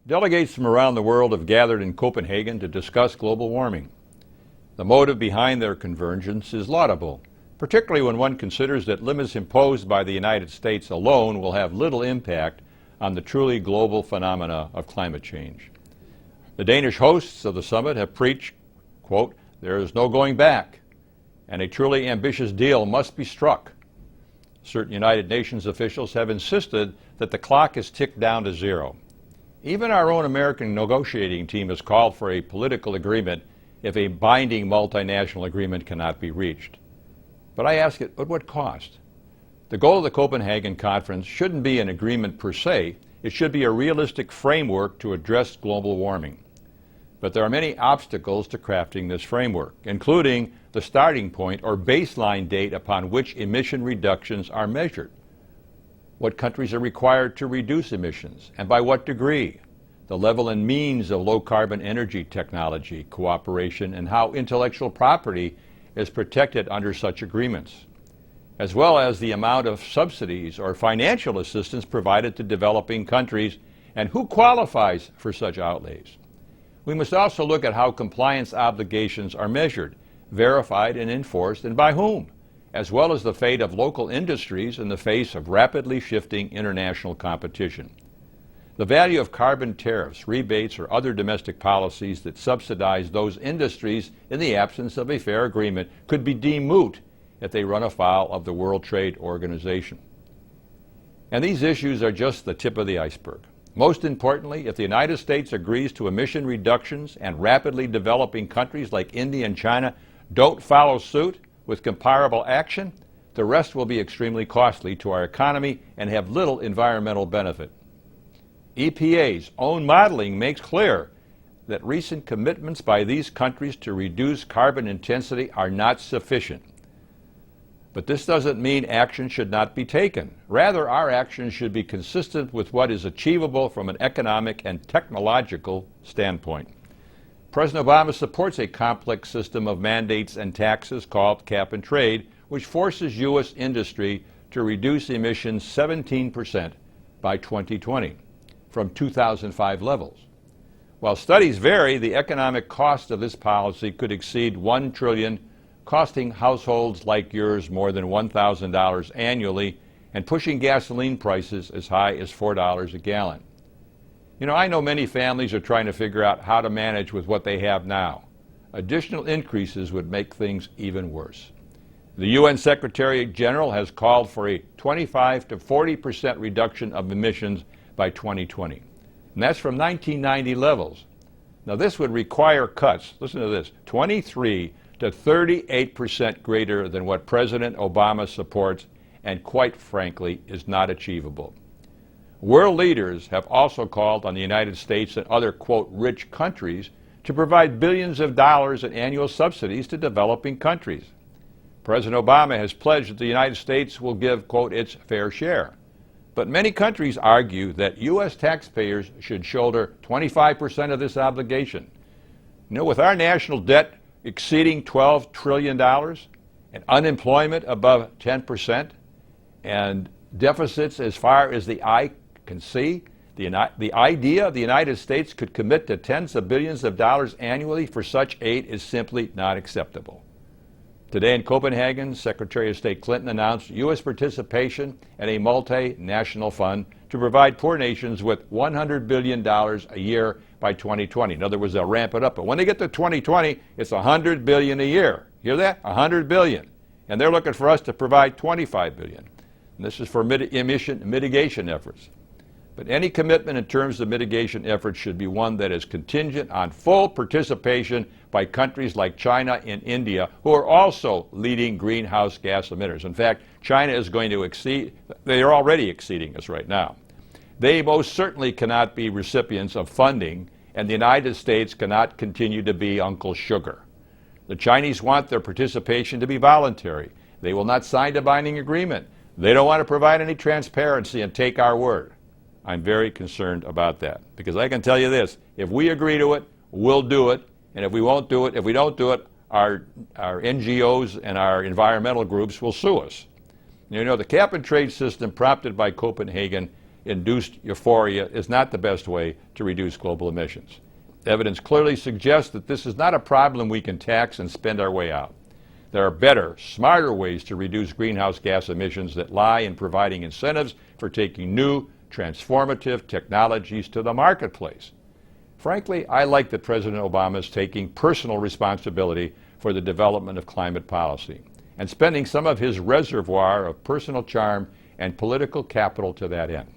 Delegates from around the world have gathered in Copenhagen to discuss global warming. The motive behind their convergence is laudable, particularly when one considers that limits imposed by the United States alone will have little impact on the truly global phenomena of climate change. The Danish hosts of the summit have preached, quote, "There is no going back, and a truly ambitious deal must be struck." Certain United Nations officials have insisted that the clock is ticked down to zero. Even our own American negotiating team has called for a political agreement if a binding multinational agreement cannot be reached. But I ask it, at what cost? The goal of the Copenhagen Conference shouldn't be an agreement per se. It should be a realistic framework to address global warming. But there are many obstacles to crafting this framework, including the starting point or baseline date upon which emission reductions are measured. What countries are required to reduce emissions, and by what degree? The level and means of low-carbon energy technology, cooperation, and how intellectual property is protected under such agreements, as well as the amount of subsidies or financial assistance provided to developing countries, and who qualifies for such outlays. We must also look at how compliance obligations are measured, verified, and enforced, and by whom, as well as the fate of local industries in the face of rapidly shifting international competition. The value of carbon tariffs, rebates, or other domestic policies that subsidize those industries in the absence of a fair agreement could be deemed moot if they run afoul of the World Trade Organization. And these issues are just the tip of the iceberg. Most importantly, if the United States agrees to emission reductions and rapidly developing countries like India and China don't follow suit with comparable action, the rest will be extremely costly to our economy and have little environmental benefit. EPA's own modeling makes clear that recent commitments by these countries to reduce carbon intensity are not sufficient. But this doesn't mean action should not be taken. Rather, our actions should be consistent with what is achievable from an economic and technological standpoint. President Obama supports a complex system of mandates and taxes called cap and trade, which forces U.S. industry to reduce emissions 17% by 2020 from 2005 levels. While studies vary, the economic cost of this policy could exceed $1 trillion, costing households like yours more than $1,000 annually and pushing gasoline prices as high as $4 a gallon. You know, I know many families are trying to figure out how to manage with what they have now. Additional increases would make things even worse. The UN Secretary General has called for a 25 to 40% reduction of emissions by 2020. And that's from 1990 levels. Now this would require cuts, listen to this, 23 to 38% greater than what President Obama supports and quite frankly is not achievable. World leaders have also called on the United States and other, quote, rich countries to provide billions of dollars in annual subsidies to developing countries. President Obama has pledged that the United States will give, quote, its fair share. But many countries argue that U.S. taxpayers should shoulder 25% of this obligation. You know, with our national debt exceeding $12 trillion and unemployment above 10% and deficits as far as the eye can see, the idea the United States could commit to tens of billions of dollars annually for such aid is simply not acceptable. Today in Copenhagen, Secretary of State Clinton announced U.S. participation in a multinational fund to provide poor nations with $100 billion a year by 2020. In other words, they'll ramp it up. But when they get to 2020, it's $100 billion a year. Hear that? $100 billion. And they're looking for us to provide $25 billion. And this is for emission mitigation efforts. But any commitment in terms of mitigation efforts should be one that is contingent on full participation by countries like China and India, who are also leading greenhouse gas emitters. In fact, China is going to exceed, they are already exceeding us right now. They most certainly cannot be recipients of funding, and the United States cannot continue to be Uncle Sugar. The Chinese want their participation to be voluntary. They will not sign a binding agreement. They don't want to provide any transparency and take our word. I'm very concerned about that, because I can tell you this, if we agree to it, we'll do it, and if we won't do it, if we don't do it, our NGOs and our environmental groups will sue us. You know, the cap and trade system prompted by Copenhagen induced euphoria is not the best way to reduce global emissions. Evidence clearly suggests that this is not a problem we can tax and spend our way out. There are better, smarter ways to reduce greenhouse gas emissions that lie in providing incentives for taking new, transformative technologies to the marketplace. Frankly, I like that President Obama is taking personal responsibility for the development of climate policy and spending some of his reservoir of personal charm and political capital to that end.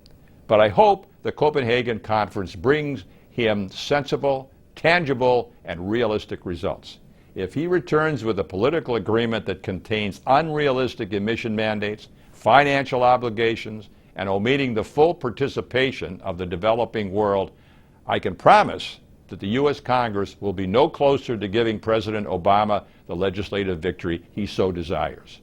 But I hope the Copenhagen Conference brings him sensible, tangible, and realistic results. If he returns with a political agreement that contains unrealistic emission mandates, financial obligations, and omitting the full participation of the developing world, I can promise that the U.S. Congress will be no closer to giving President Obama the legislative victory he so desires.